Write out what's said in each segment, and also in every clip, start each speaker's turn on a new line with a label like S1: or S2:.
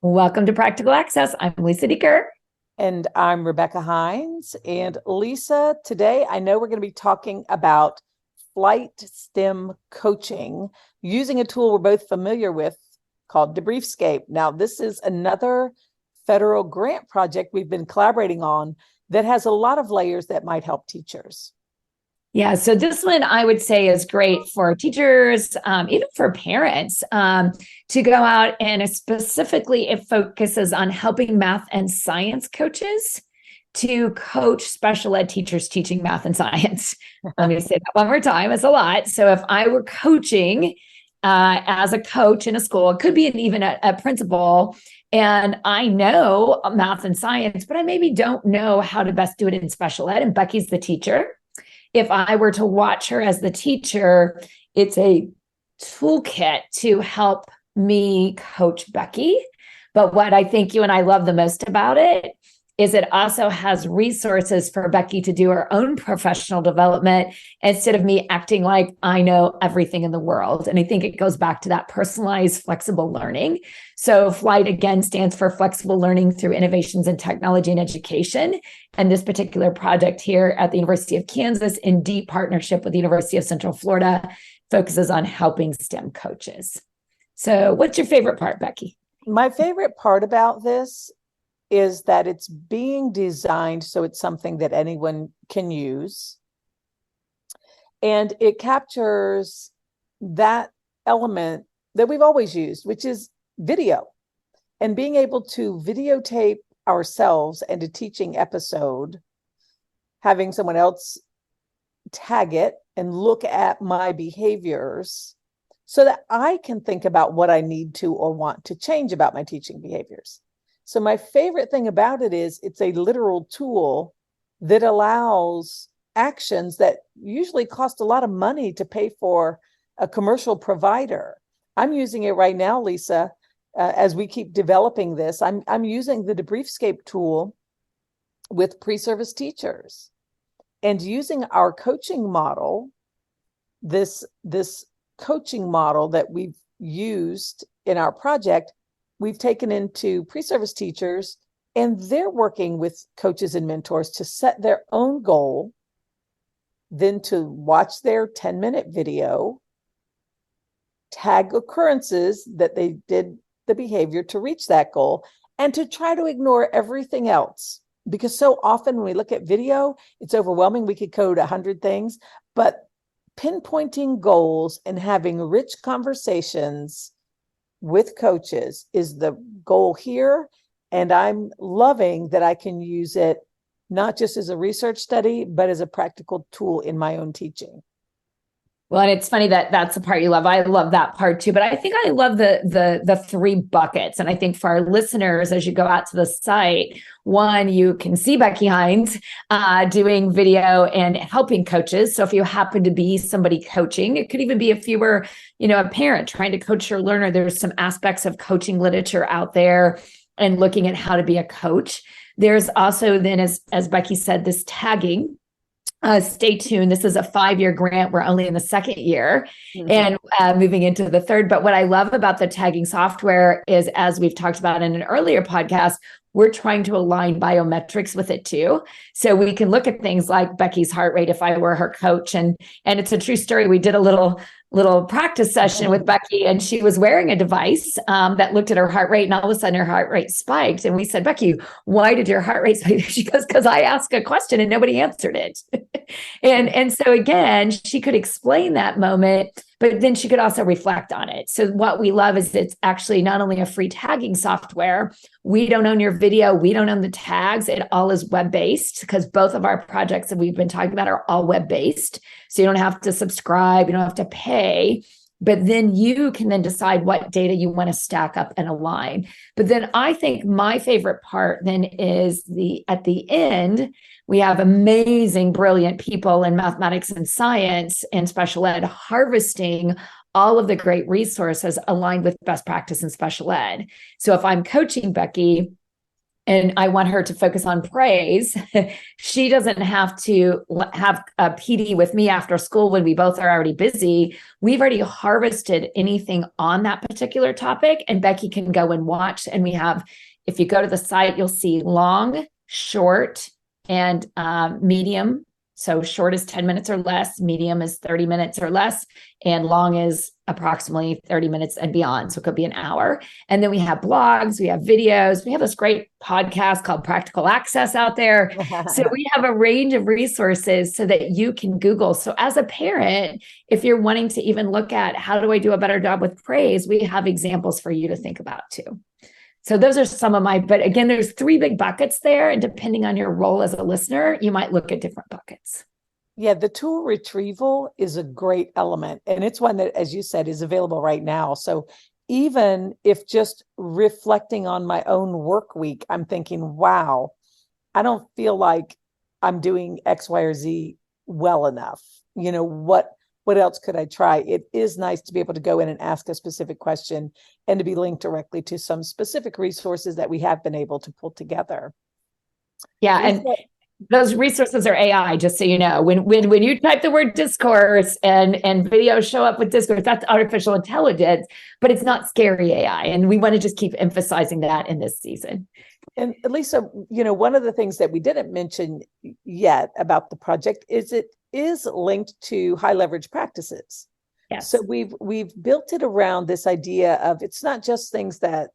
S1: Welcome to Practical Access. I'm Lisa Dieker.
S2: And I'm Rebecca Hines. And Lisa, today I know we're going to be talking about flight STEM coaching using a tool we're both familiar with called Debriefscape. Now, this is another federal grant project we've been collaborating on that has a lot of layers that might help teachers.
S1: Yeah, so this one I would say is great for teachers, even for parents, to go out, and specifically it focuses on helping math and science coaches to coach special ed teachers teaching math and science. Let me say that one more time. It's a lot. So if I were coaching as a coach in a school, it could be even a principal, and I know math and science, but I maybe don't know how to best do it in special ed, and Becky's the teacher. If I were to watch her as the teacher, it's a toolkit to help me coach Becky. But what I think you and I love the most about it is it also has resources for Becky to do her own professional development instead of me acting like I know everything in the world. And I think it goes back to that personalized, flexible learning. So FLIGHT, again, stands for Flexible Learning Through Innovations in Technology and Education. And this particular project here at the University of Kansas, in deep partnership with the University of Central Florida, focuses on helping STEM coaches. So what's your favorite part, Becky?
S2: My favorite part about this is that it's being designed so it's something that anyone can use. And it captures that element that we've always used, which is video, and being able to videotape ourselves and a teaching episode, having someone else tag it and look at my behaviors so that I can think about what I need to or want to change about my teaching behaviors. So my favorite thing about it is it's a literal tool that allows actions that usually cost a lot of money to pay for a commercial provider. I'm using it right now, Lisa, as we keep developing this. I'm using the Debriefscape tool with pre-service teachers, and using our coaching model, this coaching model that we've used in our project, we've taken into pre-service teachers, and they're working with coaches and mentors to set their own goal, then to watch their 10-minute video, tag occurrences that they did the behavior to reach that goal, and to try to ignore everything else. Because so often when we look at video, it's overwhelming. We could code 100 things, but pinpointing goals and having rich conversations with coaches is the goal here. And I'm loving that I can use it not just as a research study, but as a practical tool in my own teaching.
S1: Well, and it's funny that that's the part you love. I love that part too, but I think I love the three buckets. And I think for our listeners, as you go out to the site, one, you can see Becky Hines doing video and helping coaches. So if you happen to be somebody coaching, it could even be if you were, a parent trying to coach your learner. There's some aspects of coaching literature out there and looking at how to be a coach. There's also then, as Becky said, this tagging. Stay tuned. This is a 5-year grant. We're only in the second year and moving into the third. But what I love about the tagging software is, as we've talked about in an earlier podcast, we're trying to align biometrics with it too. So we can look at things like Becky's heart rate if I were her coach. And it's a true story. We did a little practice session with Becky, and she was wearing a device that looked at her heart rate, and all of a sudden her heart rate spiked. And we said, Becky, why did your heart rate spike? She goes, because I asked a question and nobody answered it. and so again, she could explain that moment, but then she could also reflect on it. So what we love is it's actually not only a free tagging software. We don't own your video. We don't own the tags. It all is web-based, because both of our projects that we've been talking about are all web-based. So you don't have to subscribe. You don't have to pay. But then you can then decide what data you want to stack up and align. But then I think my favorite part then is at the end, we have amazing, brilliant people in mathematics and science and special ed harvesting all of the great resources aligned with best practice in special ed. So if I'm coaching Becky, and I want her to focus on praise, she doesn't have to have a PD with me after school when we both are already busy. We've already harvested anything on that particular topic, and Becky can go and watch. And we have, if you go to the site, you'll see long, short, and medium. So short is 10 minutes or less, medium is 30 minutes or less, and long is approximately 30 minutes and beyond. So it could be an hour. And then we have blogs, we have videos, we have this great podcast called Practical Access out there. So we have a range of resources so that you can Google. So as a parent, if you're wanting to even look at how do I do a better job with praise, we have examples for you to think about too. So those are some of my, but again, there's 3 big buckets there. And depending on your role as a listener, you might look at different buckets.
S2: Yeah, the tool retrieval is a great element. And it's one that, as you said, is available right now. So even if just reflecting on my own work week, I'm thinking, wow, I don't feel like I'm doing X, Y, or Z well enough. What else could I try? It is nice to be able to go in and ask a specific question and to be linked directly to some specific resources that we have been able to pull together.
S1: Yeah. And those resources are AI, just so you know. When you type the word discourse and videos show up with discourse, that's artificial intelligence, but it's not scary AI. And we want to just keep emphasizing that in this season.
S2: And Lisa, one of the things that we didn't mention yet about the project is it is linked to high leverage practices.
S1: Yes.
S2: So we've built it around this idea of it's not just things that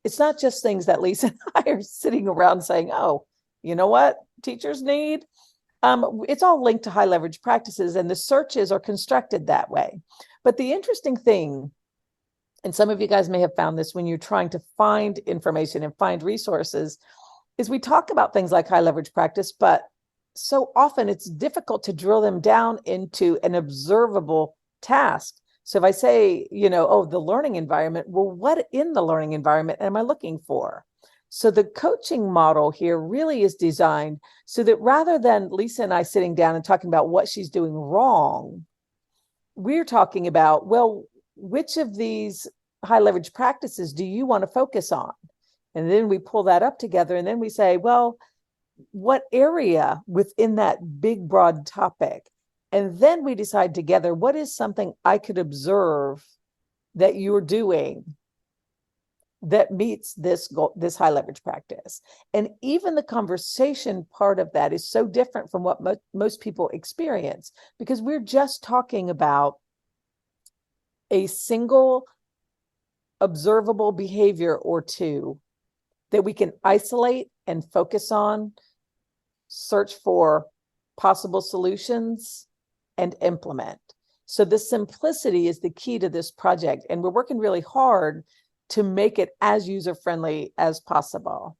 S2: Lisa and I are sitting around saying, oh, you know what teachers need? It's all linked to high leverage practices, and the searches are constructed that way. But the interesting thing, and some of you guys may have found this when you're trying to find information and find resources, is we talk about things like high leverage practice, but so often it's difficult to drill them down into an observable task. So if I say, the learning environment, well, what in the learning environment am I looking for? So the coaching model here really is designed so that rather than Lisa and I sitting down and talking about what she's doing wrong, we're talking about, well, which of these high leverage practices do you want to focus on? And then we pull that up together, and then we say, well, what area within that big, broad topic? And then we decide together, what is something I could observe that you're doing that meets this goal, this high leverage practice? And even the conversation part of that is so different from what most people experience, because we're just talking about a single observable behavior or two that we can isolate and focus on, search for possible solutions, and implement. So the simplicity is the key to this project, and we're working really hard to make it as user-friendly as possible.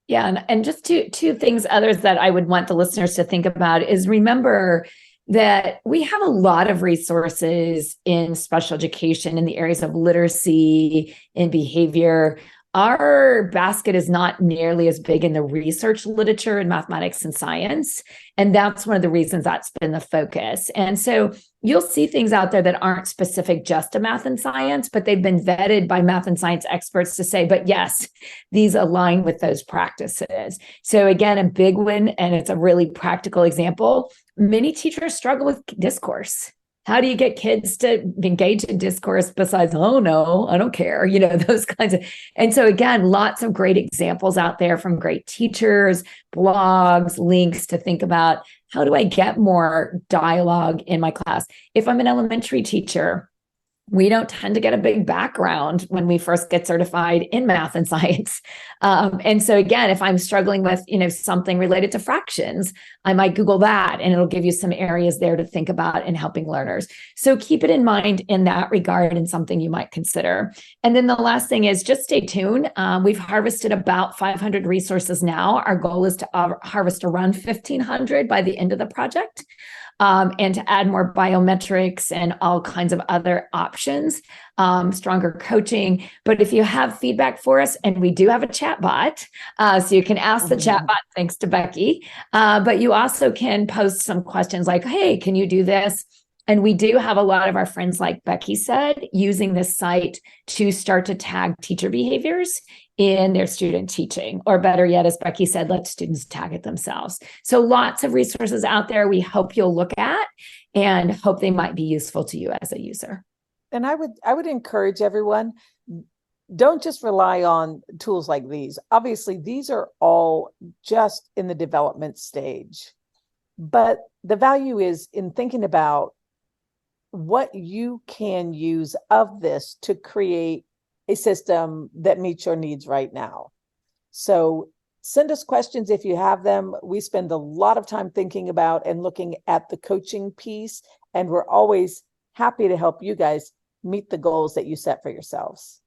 S1: Yeah, and just two things others that I would want the listeners to think about is remember that we have a lot of resources in special education in the areas of literacy and behavior. Our basket is not nearly as big in the research literature in mathematics and science. And that's one of the reasons that's been the focus. And so you'll see things out there that aren't specific just to math and science, but they've been vetted by math and science experts to say, but yes, these align with those practices. So again, a big one, and it's a really practical example. Many teachers struggle with discourse. How do you get kids to engage in discourse besides, oh no, I don't care, those kinds of. And so again, lots of great examples out there from great teachers, blogs, links to think about, how do I get more dialogue in my class? If I'm an elementary teacher, we don't tend to get a big background when we first get certified in math and science. And so again, if I'm struggling with, something related to fractions, I might Google that and it'll give you some areas there to think about in helping learners. So keep it in mind in that regard and something you might consider. And then the last thing is just stay tuned. We've harvested about 500 resources now. Our goal is to harvest around 1,500 by the end of the project. And to add more biometrics and all kinds of other options, stronger coaching. But if you have feedback for us, and we do have a chat bot, so you can ask the chat bot, thanks to Becky, but you also can post some questions like, hey, can you do this? And we do have a lot of our friends, like Becky said, using this site to start to tag teacher behaviors in their student teaching, or better yet, as Becky said, let students tag it themselves. So lots of resources out there we hope you'll look at and hope they might be useful to you as a user.
S2: And I would encourage everyone, don't just rely on tools like these. Obviously, these are all just in the development stage. But the value is in thinking about what you can use of this to create a system that meets your needs right now. So send us questions if you have them. We spend a lot of time thinking about and looking at the coaching piece, and we're always happy to help you guys meet the goals that you set for yourselves.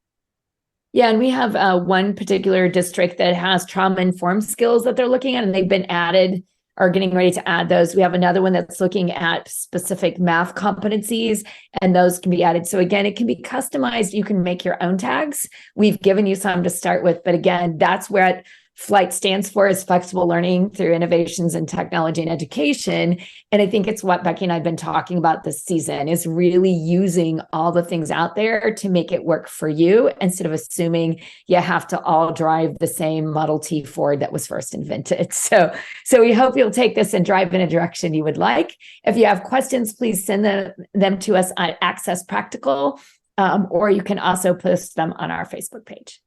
S1: Yeah, and we have one particular district that has trauma-informed skills that they're looking at, and they've been added, are getting ready to add those. We have another one that's looking at specific math competencies, and those can be added. So again, it can be customized. You can make your own tags. We've given you some to start with, but again, that's where FLIGHT stands for, is flexible learning through innovations in technology and education. And I think it's what Becky and I have been talking about this season, is really using all the things out there to make it work for you, instead of assuming you have to all drive the same Model T Ford that was first invented. So we hope you'll take this and drive in a direction you would like. If you have questions, please send them to us at Access Practical, or you can also post them on our Facebook page.